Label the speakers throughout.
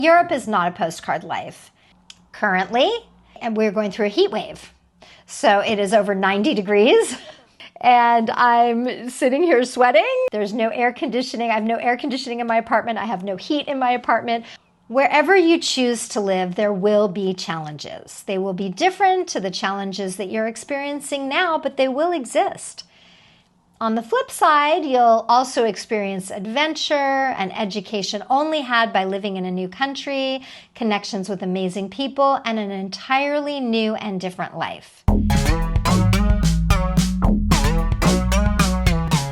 Speaker 1: Europe is not a postcard life. Currently, and we're going through a heat wave. So it is over 90 degrees and I'm sitting here sweating. There's no air conditioning. I have no air conditioning in my apartment. I have no heat in my apartment. Wherever you choose to live, there will be challenges. They will be different to the challenges that you're experiencing now, but they will exist. On the flip side, you'll also experience adventure and education only had by living in a new country, connections with amazing people, and an entirely new and different life.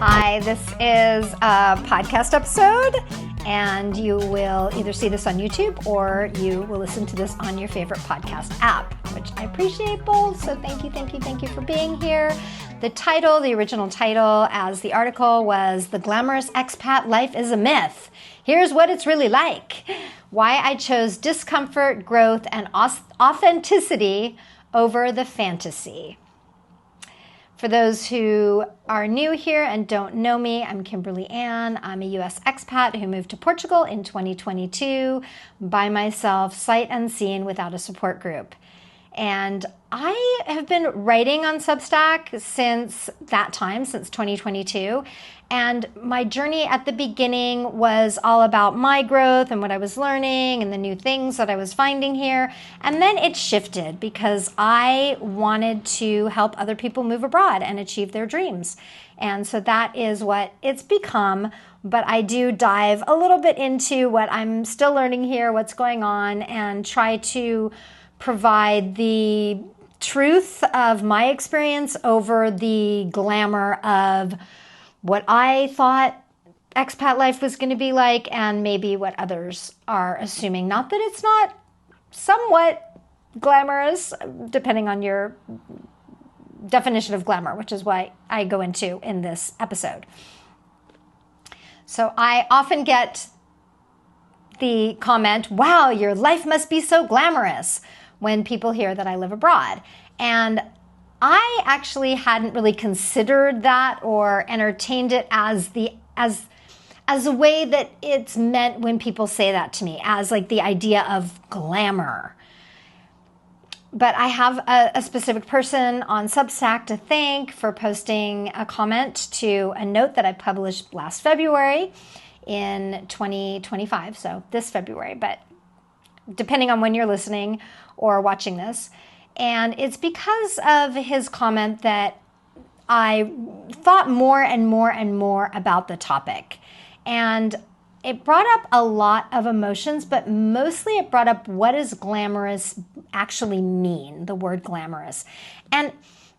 Speaker 1: Hi, this is a podcast episode, and you will either see this on YouTube or you will listen to this on your favorite podcast app, which I appreciate both. So thank you for being here. The title, the original title as the article was The Glamorous Expat Life is a Myth. Here's what it's really like. Why I chose discomfort, growth, and authenticity over the fantasy. For those who are new here and don't know me, I'm Kimberly Ann. I'm a U.S. expat who moved to Portugal in 2022 by myself, sight unseen, without a support group. And I have been writing on Substack since that time, since 2022. And my journey at the beginning was all about my growth and what I was learning and the new things that I was finding here. And then it shifted because I wanted to help other people move abroad and achieve their dreams. And so that is what it's become. But I do dive a little bit into what I'm still learning here, what's going on, and try to provide the truth of my experience over the glamour of what I thought expat life was going to be like and maybe what others are assuming. Not that it's not somewhat glamorous, depending on your definition of glamour, which is what I go into in this episode. So I often get the comment, wow, your life must be so glamorous, when people hear that I live abroad. And I actually hadn't really considered that or entertained it as a way that it's meant when people say that to me, as like the idea of glamour. But I have a specific person on Substack to thank for posting a comment to a note that I published last February in 2025, so this February, but depending on when you're listening or watching this. And it's because of his comment that I thought more and more about the topic. And it brought up a lot of emotions, but mostly it brought up what does glamorous actually mean, the word glamorous. And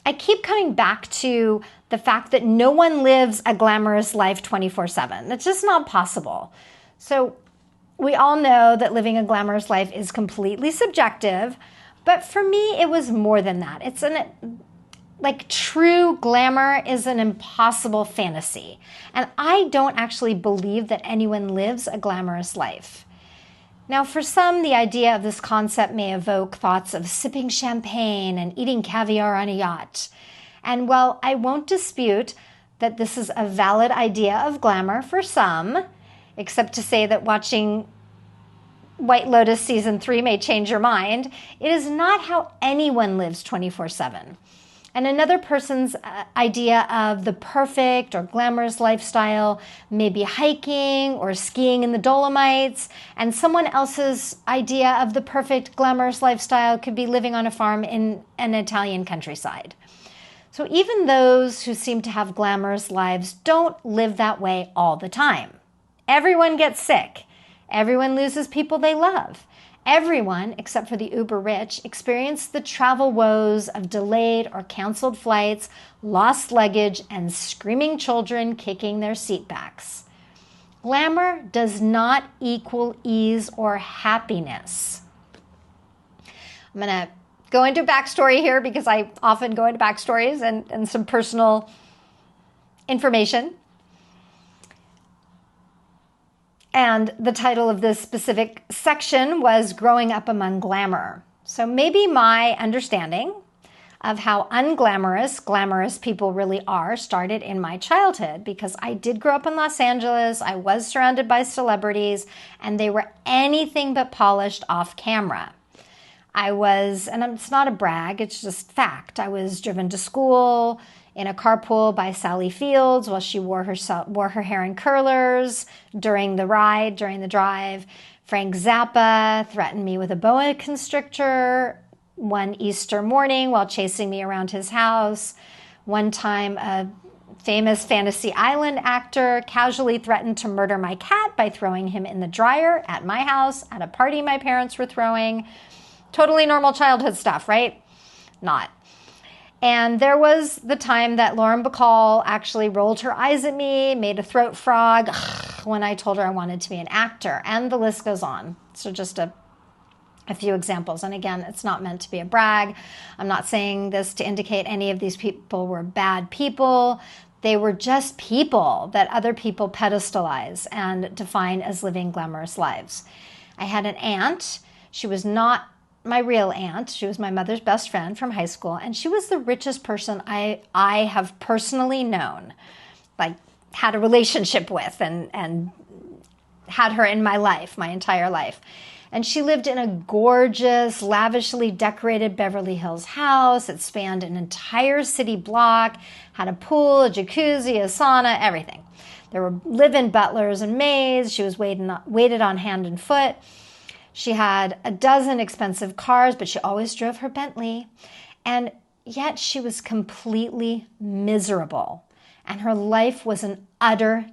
Speaker 1: I keep coming back to the fact that no one lives a glamorous life 24/7. That's just not possible. So we all know that living a glamorous life is completely subjective, but for me, it was more than that. It's true glamour is an impossible fantasy. And I don't actually believe that anyone lives a glamorous life. Now, for some, the idea of this concept may evoke thoughts of sipping champagne and eating caviar on a yacht. And while I won't dispute that this is a valid idea of glamour for some, except to say that watching White Lotus Season 3 may change your mind, it is not how anyone lives 24/7. And another person's idea of the perfect or glamorous lifestyle may be hiking or skiing in the Dolomites, and someone else's idea of the perfect glamorous lifestyle could be living on a farm in an Italian countryside. So even those who seem to have glamorous lives don't live that way all the time. Everyone gets sick. Everyone loses people they love. Everyone, except for the uber rich, experience the travel woes of delayed or canceled flights, lost luggage, and screaming children kicking their seat backs. Glamour does not equal ease or happiness. I'm going to go into backstory here because I often go into backstories and some personal information. And the title of this specific section was Growing Up Among Glamour. So maybe my understanding of how unglamorous, glamorous people really are started in my childhood, because I did grow up in Los Angeles. I was surrounded by celebrities, and they were anything but polished off camera. And it's not a brag, it's just fact. I was driven to school in a carpool by Sally Fields while she wore her hair in curlers during the drive. Frank Zappa threatened me with a boa constrictor one Easter morning while chasing me around his house. One time, a famous Fantasy Island actor casually threatened to murder my cat by throwing him in the dryer at my house at a party my parents were throwing. Totally normal childhood stuff, right? Not. And there was the time that Lauren Bacall actually rolled her eyes at me, made a throat frog when I told her I wanted to be an actor. And the list goes on. So just a few examples. And again, it's not meant to be a brag. I'm not saying this to indicate any of these people were bad people. They were just people that other people pedestalize and define as living glamorous lives. I had an aunt. She was not my real aunt. She was my mother's best friend from high school, and she was the richest person I have personally known, like had a relationship with and had her in my life, my entire life. And she lived in a gorgeous, lavishly decorated Beverly Hills house. It spanned an entire city block, had a pool, a jacuzzi, a sauna, everything. There were live-in butlers and maids. She was waited on hand and foot. She had a dozen expensive cars, but she always drove her Bentley. And yet she was completely miserable. And her life was an utter,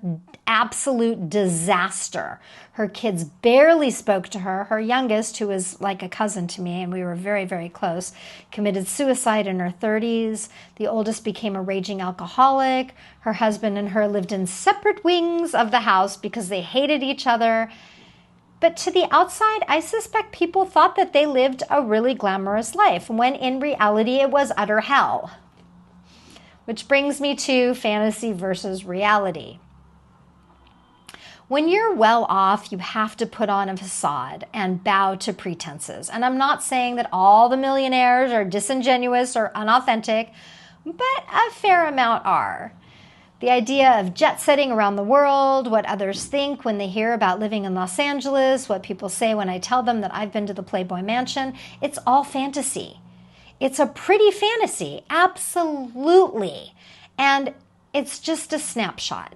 Speaker 1: absolute disaster. Her kids barely spoke to her. Her youngest, who was like a cousin to me, and we were very, very close, committed suicide in her 30s. The oldest became a raging alcoholic. Her husband and her lived in separate wings of the house because they hated each other. But to the outside, I suspect people thought that they lived a really glamorous life, when in reality it was utter hell. Which brings me to fantasy versus reality. When you're well off, you have to put on a facade and bow to pretenses. And I'm not saying that all the millionaires are disingenuous or unauthentic, but a fair amount are. The idea of jet setting around the world, what others think when they hear about living in Los Angeles, what people say when I tell them that I've been to the Playboy Mansion, it's all fantasy. It's a pretty fantasy, absolutely. And it's just a snapshot,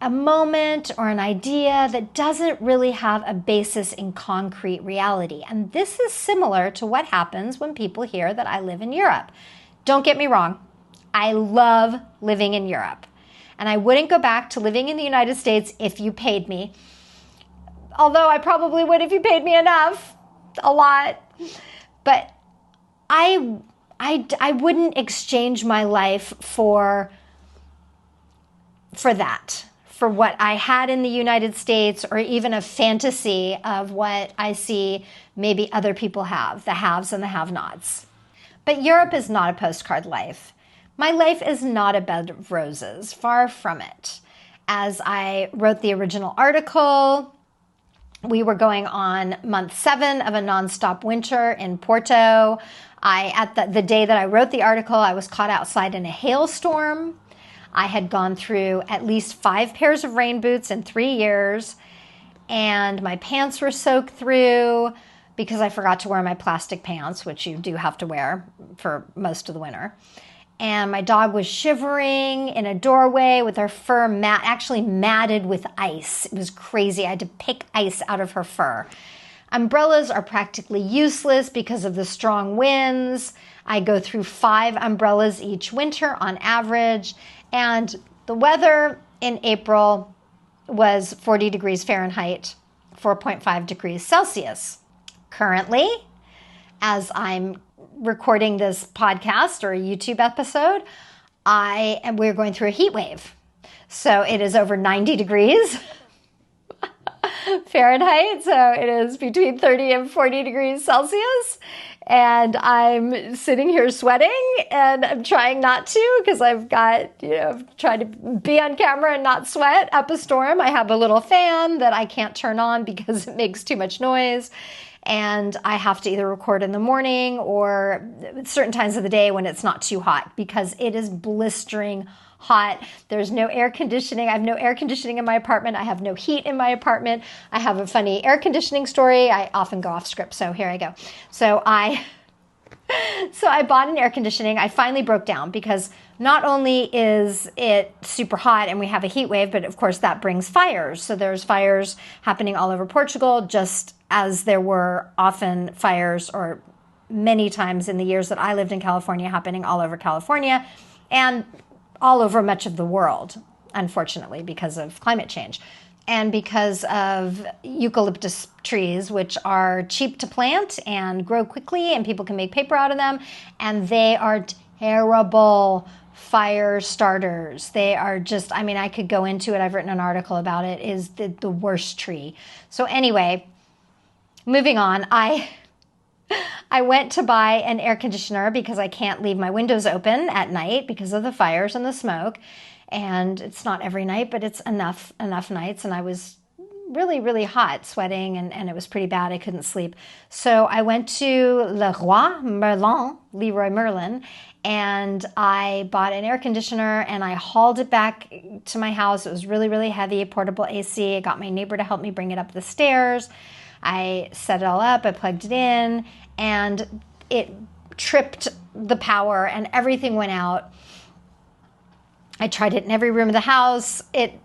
Speaker 1: a moment or an idea that doesn't really have a basis in concrete reality. And this is similar to what happens when people hear that I live in Europe. Don't get me wrong. I love living in Europe. And I wouldn't go back to living in the United States if you paid me. Although I probably would if you paid me enough, a lot. But I wouldn't exchange my life for that, for what I had in the United States, or even a fantasy of what I see maybe other people have, the haves and the have-nots. But Europe is not a postcard life. My life is not a bed of roses, far from it. As I wrote the original article, we were going on month 7 of a nonstop winter in Porto. At the day that I wrote the article, I was caught outside in a hailstorm. I had gone through at least 5 pairs of rain boots in 3 years, and my pants were soaked through because I forgot to wear my plastic pants, which you do have to wear for most of the winter. And my dog was shivering in a doorway with her fur actually matted with ice. It was crazy. I had to pick ice out of her fur. Umbrellas are practically useless because of the strong winds. I go through 5 umbrellas each winter on average. And the weather in April was 40 degrees Fahrenheit, 4.5 degrees Celsius. Currently, as I'm recording this podcast or a YouTube episode, we're going through a heat wave. So it is over 90 degrees. Fahrenheit, so it is between 30 and 40 degrees Celsius. And I'm sitting here sweating, and I'm trying not to because I've got, trying to be on camera and not sweat up a storm. I have a little fan that I can't turn on because it makes too much noise. And I have to either record in the morning or certain times of the day when it's not too hot because it is blistering hot. There's no air conditioning. I have no air conditioning in my apartment. I have no heat in my apartment. I have a funny air conditioning story. I often go off script, so here I go. So I bought an air conditioning. I finally broke down because not only is it super hot and we have a heat wave, but of course that brings fires. So there's fires happening all over Portugal, just as there were often fires, or many times in the years that I lived in California, happening all over California and all over much of the world, unfortunately, because of climate change and because of eucalyptus trees, which are cheap to plant and grow quickly, and people can make paper out of them, and they are terrible fire starters. They are just, I could go into it. I've written an article about it. Is the worst tree. So anyway, moving on, I went to buy an air conditioner because I can't leave my windows open at night because of the fires and the smoke. And it's not every night, but it's enough nights. And I was really, really hot, sweating, and it was pretty bad. I couldn't sleep. So I went to Leroy Merlin, and I bought an air conditioner, and I hauled it back to my house. It was really, really heavy, a portable AC. I got my neighbor to help me bring it up the stairs. I set it all up, I plugged it in, and it tripped the power and everything went out. I tried it in every room of the house. It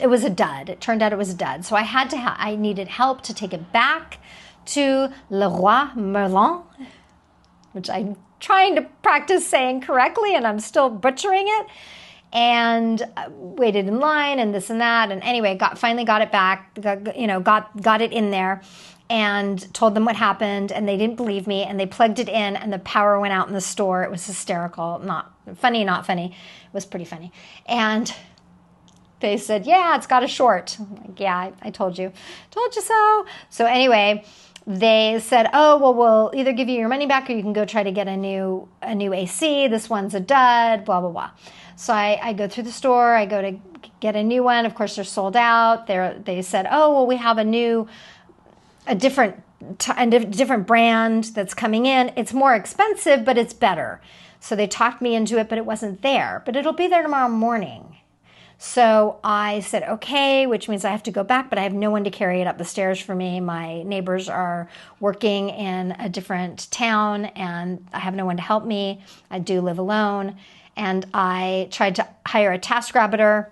Speaker 1: was a dud. It turned out it was a dud. So I needed help to take it back to Leroy Merlin, which I'm trying to practice saying correctly, and I'm still butchering it. And waited in line and this and that. And anyway, finally got it back, got it in there, and told them what happened, and they didn't believe me, and they plugged it in, and the power went out in the store. It was hysterical. Not funny. It was pretty funny. And they said, yeah, it's got a short. I'm like, yeah, I told you so. So anyway, they said, oh, well, we'll either give you your money back or you can go try to get a new AC. This one's a dud, blah, blah, blah. So I go through the store. I go to get a new one. Of course, they're sold out. They said, oh, well, we have a different brand that's coming in. It's more expensive, but it's better. So they talked me into it, but it wasn't there. But it'll be there tomorrow morning. So I said, okay, which means I have to go back, but I have no one to carry it up the stairs for me. My neighbors are working in a different town, and I have no one to help me. I do live alone. And I tried to hire a TaskRabbitor,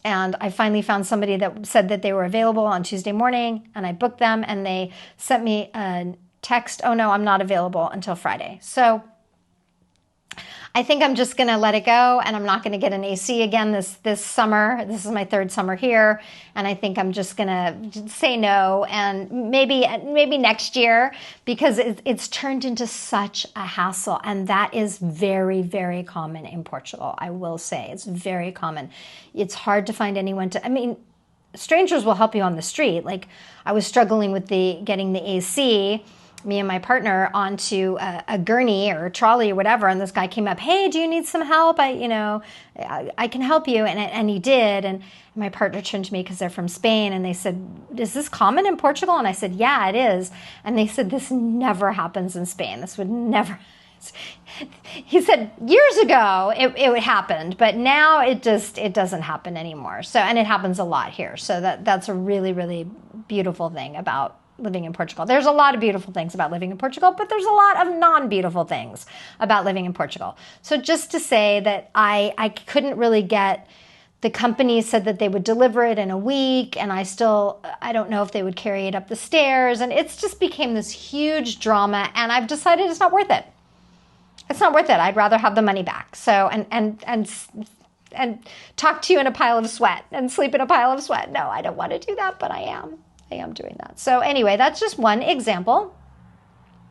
Speaker 1: and I finally found somebody that said that they were available on Tuesday morning, and I booked them, and they sent me a text, oh no, I'm not available until Friday. So I think I'm just going to let it go, and I'm not going to get an AC again this summer. This is my third summer here, and I think I'm just going to say no, and maybe next year, because it's turned into such a hassle, and that is very, very common in Portugal. I will say it's very common. It's hard to find anyone strangers will help you on the street. Like, I was struggling with getting the AC, me and my partner, onto a gurney or a trolley or whatever, and this guy came up, hey, do you need some help? I can help you, and he did. And my partner turned to me, because they're from Spain, and they said, is this common in Portugal? And I said, yeah, it is. And they said, this never happens in Spain. This would never. He said years ago it happened, but now it doesn't happen anymore. So, and it happens a lot here. So that's a really, really beautiful thing about living in Portugal. There's a lot of beautiful things about living in Portugal, but there's a lot of non-beautiful things about living in Portugal. So just to say that I couldn't really get, the company said that they would deliver it in a week, and I don't know if they would carry it up the stairs, and it's just became this huge drama, and I've decided it's not worth it. It's not worth it. I'd rather have the money back. So, and talk to you in a pile of sweat and sleep in a pile of sweat. No, I don't want to do that, but I am doing that. So anyway, that's just one example.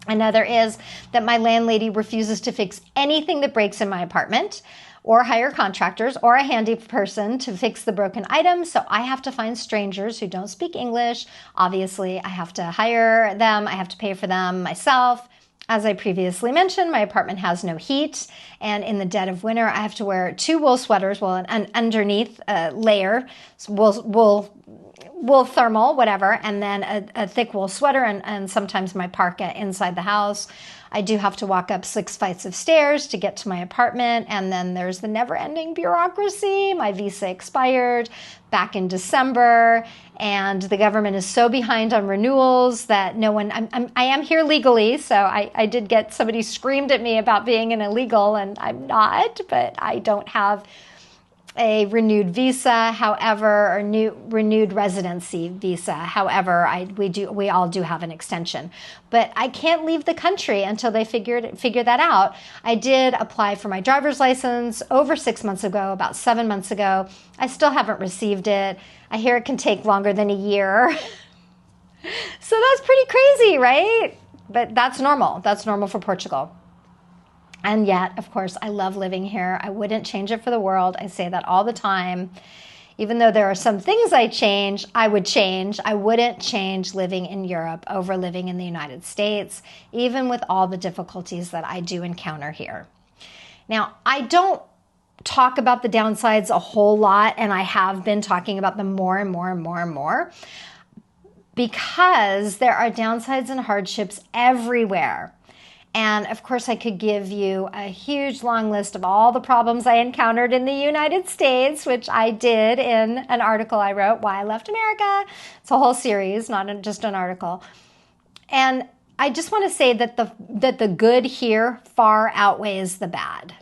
Speaker 1: Another is that my landlady refuses to fix anything that breaks in my apartment, or hire contractors or a handy person to fix the broken items. So I have to find strangers who don't speak English. Obviously, I have to hire them. I have to pay for them myself. As I previously mentioned, my apartment has no heat, and in the dead of winter, I have to wear 2 wool sweaters, well, an underneath layer, wool thermal, whatever, and then a thick wool sweater and sometimes my parka inside the house. I do have to walk up 6 flights of stairs to get to my apartment, and then there's the never-ending bureaucracy. My visa expired back in December, and the government is so behind on renewals that I am here legally, so I did get somebody screamed at me about being an illegal, and I'm not, but I don't have a renewed visa, however, or renewed residency visa. However, we all do have an extension, but I can't leave the country until they figure that out. I did apply for my driver's license over 6 months ago, about 7 months ago. I still haven't received it. I hear it can take longer than a year. So that's pretty crazy, right? But that's normal. That's normal for Portugal. And yet, of course, I love living here. I wouldn't change it for the world. I say that all the time. Even though there are some things I would change. I wouldn't change living in Europe over living in the United States, even with all the difficulties that I do encounter here. Now, I don't talk about the downsides a whole lot, and I have been talking about them more and more and more and more, because there are downsides and hardships everywhere. And of course, I could give you a huge long list of all the problems I encountered in the United States, which I did in an article I wrote, Why I Left America. It's a whole series, not just an article. And I just want to say that the good here far outweighs the bad.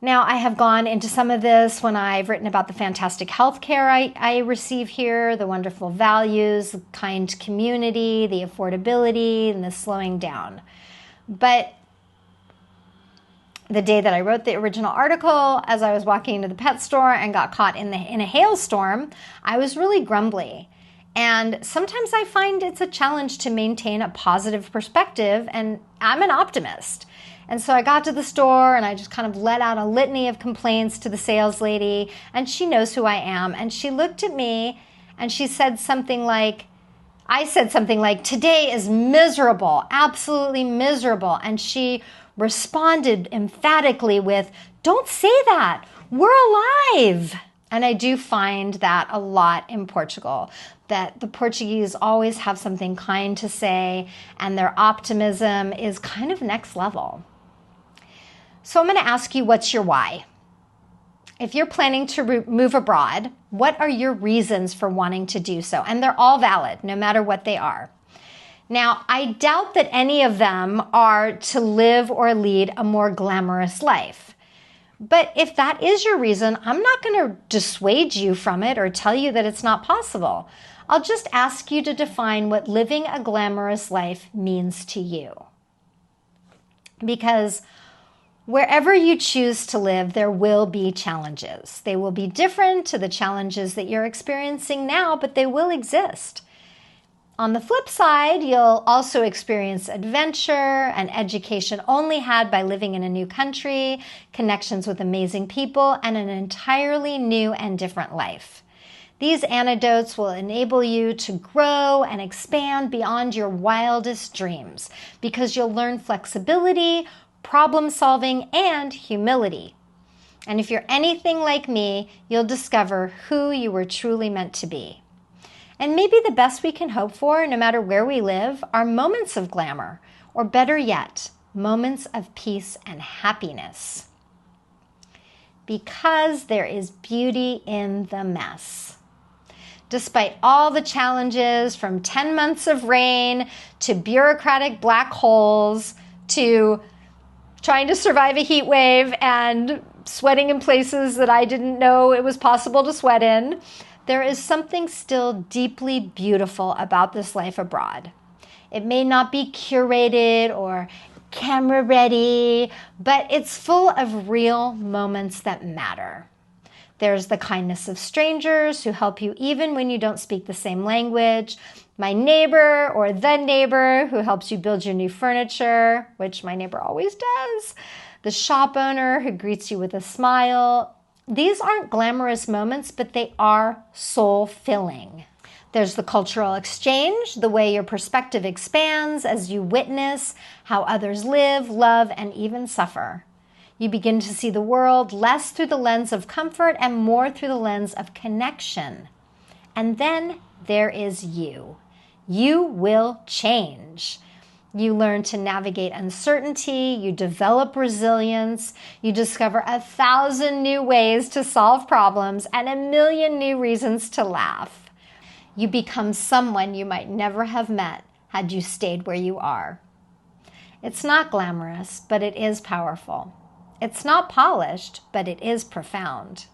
Speaker 1: Now, I have gone into some of this when I've written about the fantastic healthcare I receive here, the wonderful values, the kind community, the affordability, and the slowing down. But the day that I wrote the original article, as I was walking into the pet store and got caught in a hailstorm, I was really grumbly. And sometimes I find it's a challenge to maintain a positive perspective, and I'm an optimist. And so I got to the store and I just kind of let out a litany of complaints to the sales lady, and she knows who I am. And she looked at me and she said something like, today is miserable, absolutely miserable. And she responded emphatically with, don't say that, we're alive. And I do find that a lot in Portugal, that the Portuguese always have something kind to say, and their optimism is kind of next level. So I'm going to ask you, what's your why? If you're planning to move abroad, what are your reasons for wanting to do so? And they're all valid, no matter what they are. Now, I doubt that any of them are to live or lead a more glamorous life. But if that is your reason, I'm not going to dissuade you from it or tell you that it's not possible. I'll just ask you to define what living a glamorous life means to you. Because wherever you choose to live, there will be challenges. They will be different to the challenges that you're experiencing now, but they will exist. On the flip side, you'll also experience adventure and education only had by living in a new country, connections with amazing people, and an entirely new and different life. These anecdotes will enable you to grow and expand beyond your wildest dreams, because you'll learn flexibility, problem solving, and humility. And if you're anything like me, you'll discover who you were truly meant to be. And maybe the best we can hope for, no matter where we live, are moments of glamour, or better yet, moments of peace and happiness. Because there is beauty in the mess. Despite all the challenges, from 10 months of rain to bureaucratic black holes to trying to survive a heat wave and sweating in places that I didn't know it was possible to sweat in, there is something still deeply beautiful about this life abroad. It may not be curated or camera ready, but it's full of real moments that matter. There's the kindness of strangers who help you even when you don't speak the same language. My neighbor or the neighbor who helps you build your new furniture, which my neighbor always does. the shop owner who greets you with a smile. These aren't glamorous moments, but they are soul-filling. There's the cultural exchange, the way your perspective expands as you witness how others live, love, and even suffer. You begin to see the world less through the lens of comfort and more through the lens of connection. And then there is you. You will change. You learn to navigate uncertainty, you develop resilience, you discover 1,000 new ways to solve problems and 1,000,000 new reasons to laugh. You become someone you might never have met had you stayed where you are. It's not glamorous, but it is powerful. It's not polished, but it is profound.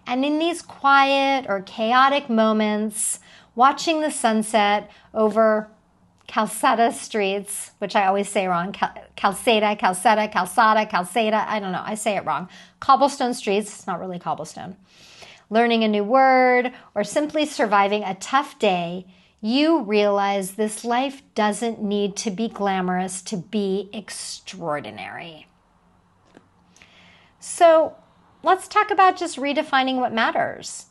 Speaker 1: And in these quiet or chaotic moments, watching the sunset over Calzada streets, which I always say wrong, Calzada, I don't know, I say it wrong. Cobblestone streets, it's not really cobblestone. Learning a new word, or simply surviving a tough day, you realize this life doesn't need to be glamorous to be extraordinary. So let's talk about just redefining what matters.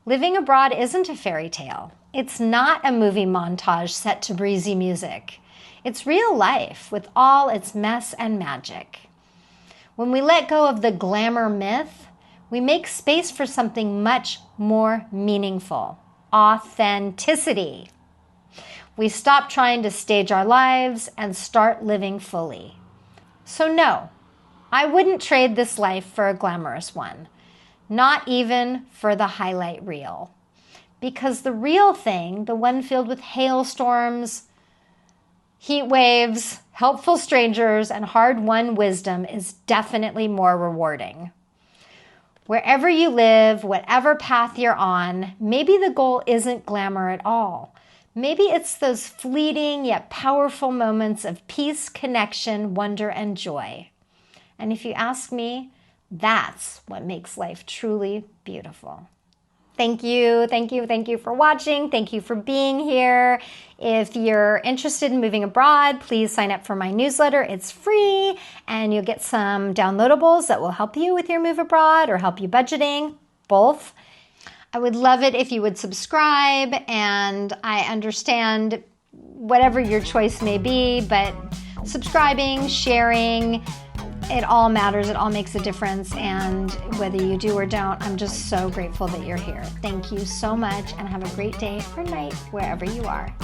Speaker 1: Living abroad isn't a fairy tale. It's not a movie montage set to breezy music. It's real life with all its mess and magic. When we let go of the glamour myth, we make space for something much more meaningful: authenticity. We stop trying to stage our lives and start living fully. So no, I wouldn't trade this life for a glamorous one, not even for the highlight reel. Because the real thing, the one filled with hailstorms, heat waves, helpful strangers, and hard-won wisdom, is definitely more rewarding. Wherever you live, whatever path you're on, maybe the goal isn't glamour at all. Maybe it's those fleeting yet powerful moments of peace, connection, wonder, and joy. And if you ask me, that's what makes life truly beautiful. Thank you for watching. Thank you for being here. If you're interested in moving abroad, please sign up for my newsletter. It's free, and you'll get some downloadables that will help you with your move abroad or help you budgeting, both. I would love it if you would subscribe, and I understand whatever your choice may be, but subscribing, sharing, it all matters. It all makes a difference. And whether you do or don't, I'm just so grateful that you're here. Thank you so much, and have a great day or night wherever you are.